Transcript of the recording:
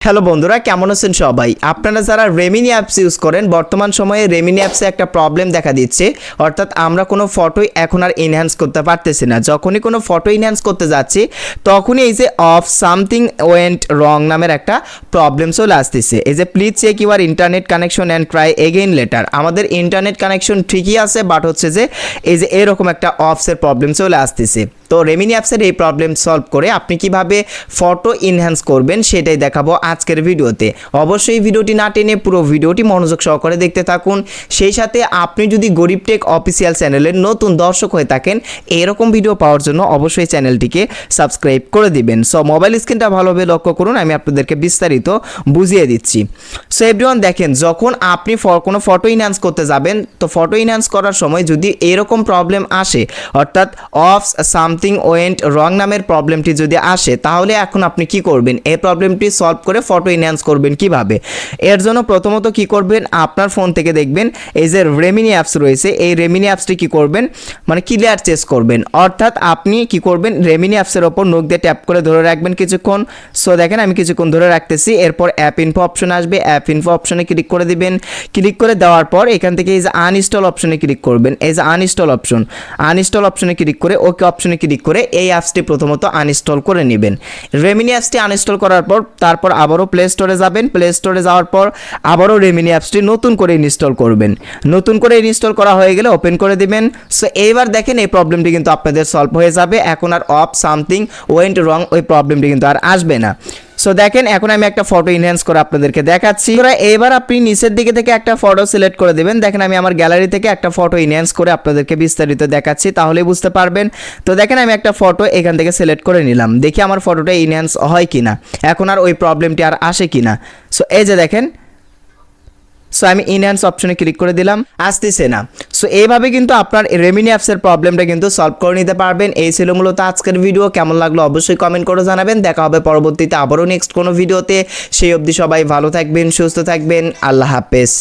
Hello বন্ধুরা, কেমন আছেন সবাই? আপনারা যারা রেমিনি অ্যাপস ইউজ করেন, বর্তমান সময়ে রেমিনি অ্যাপসে একটা প্রবলেম দেখা দিচ্ছে। অর্থাৎ আমরা কোনো ফটোই এখন আর এনহ্যান্স করতে পারতেছি না। যখনই কোনো ফটো এনহ্যান্স করতে যাচ্ছি তখনই এই যে অফ সামথিং ওয়েন্ট রং নামের একটা প্রবলেম চলে আসতেছে। এই যে please check your internet connection and try again later. আমাদের ইন্টারনেট কানেকশন ঠিকই আছে, বাট হচ্ছে যে এই যে এরকম একটা অফসের প্রবলেম চলে আসতেছে। তো রেমিনি অ্যাপসের এই প্রবলেম সলভ করে আপনি কিভাবে ফটো এনহ্যান্স করবেন সেটাই দেখাবো আজকের ভিডিওতে। অবশ্যই ভিডিওটি না টেনে পুরো ভিডিওটি মনোযোগ সহকারে দেখতে থাকুন। সেই সাথে আপনি যদি গরিব টেক অফিসিয়াল চ্যানেলের নতুন দর্শক হয়ে থাকেন, এরকম ভিডিও পাওয়ার জন্য অবশ্যই চ্যানেলটিকে সাবস্ক্রাইব করে দিবেন। সো মোবাইল স্ক্রিনটা ভালোভাবে লক্ষ্য করুন, আমি আপনাদেরকে বিস্তারিত বুঝিয়ে দিচ্ছি। সো এভরিওয়ান, দেখেন, যখন আপনি কোনো ফটো এনহ্যান্স করতে যাবেন, তো ফটো এনহ্যান্স করার সময় যদি এরকম প্রবলেম আসে, অর্থাৎ অফ সামথিং ওয়েন্ট রং নামের প্রবলেমটি যদি আসে, তাহলে এখন আপনি কি করবেন? এই প্রবলেমটি সলভ করে ফটো এনহ্যান্স করবেন কিভাবে? এর জন্য প্রথমত কি করবেন, আপনার ফোন থেকে দেখবেন এই যে রেমিনি অ্যাপস রয়েছে, এই রেমিনি অ্যাপসটি কি করবেন, মানে ক্লিয়ার চেস করবেন। অর্থাৎ আপনি কি করবেন, রেমিনি অ্যাপসের ওপর নখ দিয়ে ট্যাপ করে ধরে রাখবেন কিছুক্ষণ। সো দেখেন আমি কিছুক্ষণ ধরে রাখতেছি। এরপর অ্যাপ ইনফো অপশন আসবে, অ্যাপ ইনফো অপশনে ক্লিক করে দিবেন। ক্লিক করে দেওয়ার পর এখান থেকে এই যে আনইনস্টল অপশনে ক্লিক করবেন। এই যে আনইনস্টল অপশনে ক্লিক করে ওকে অপশনে ক্লিক করে এই অ্যাপসটি প্রথমত আনইনস্টল করে নেবেন। রেমিনি অ্যাপসটি আনইনস্টল করার পর তারপর আবারও প্লে স্টোরে যাবেন। প্লে স্টোরে যাওয়ার পর আবারও রেমিনি অ্যাপসটি নতুন করে ইনস্টল করবেন। নতুন করে ইনস্টল করা হয়ে গেলে ওপেন করে দিবেন। সো এইবার দেখেন এই প্রবলেমটি কিন্তু আপনাদের সলভ হয়ে যাবে। এখন আর অফ সামথিং ওয়েন্ট রং ওই প্রবলেমটি কিন্তু আর আসবে না। সো দেখেন এখন আমি একটা ফটো এনহ্যান্স করে আপনাদেরকে দেখাচ্ছি। এবার আপনি নিচের দিকে থেকে একটা ফটো সিলেক্ট করে দেবেন। দেখেন আমি আমার গ্যালারি থেকে একটা ফটো এনহ্যান্স করে আপনাদেরকে বিস্তারিত দেখাচ্ছি, তাহলেই বুঝতে পারবেন। তো দেখেন আমি একটা ফটো এখান থেকে সিলেক্ট করে নিলাম, দেখি আমার ফটোটা এনহ্যান্স হয় কিনা, এখন আর ওই প্রবলেমটি আর আসে কিনা। সো এই যে দেখেন, সো আমি এনহ্যান্স অপশনে ক্লিক করে দিলাম, আসতেছে না। সো এইভাবে কিন্তু আপনার রেমিনি অ্যাপসের প্রবলেমটা কিন্তু সলভ করে নিতে পারবেন। এই ছিল মূলত আজকের ভিডিও। কেমন লাগলো অবশ্যই কমেন্ট করে জানাবেন। দেখা হবে পরবর্তীতে আবারও নেক্সট কোনো ভিডিওতে। সেই অবধি সবাই ভালো থাকবেন, সুস্থ থাকবেন। আল্লাহ হাফেজ।